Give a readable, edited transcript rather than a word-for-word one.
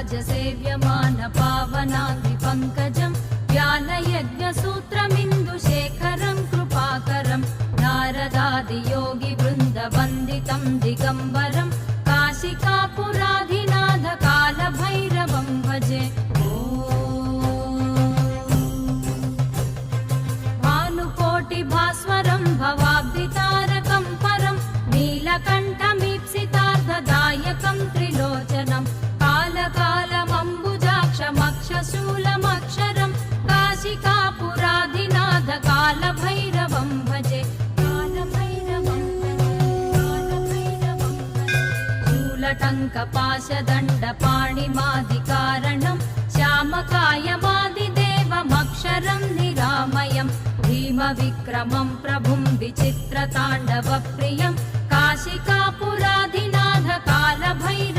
सेव्यमान पावनाद्रिपङ्कजं व्यालयज्ञसूत्रमिन्दुशेखरं कृपाकरं नारदादियोगिवृन्दवन्दितं दिगम्बरं काशिकापुराधिनाथ कालभैरवं भजे। भानुकोटिभास्वरं भवाब्धितारकं परं नीलकण्ठमीप्सितार्थदायकं त्रिलोचनं कालकालमम्बुजाक्षमक्षशूलमक्षरं काशिकापुराधिनाथ कालभैरवं भजे। शूलटङ्कपाशदण्डपाणिमादिकारणं श्यामकायमादिदेवमक्षरं निरामयं भीमविक्रमं प्रभुं विचित्रताण्डवप्रियं काशिकापुराधिनाथ कालभैरवं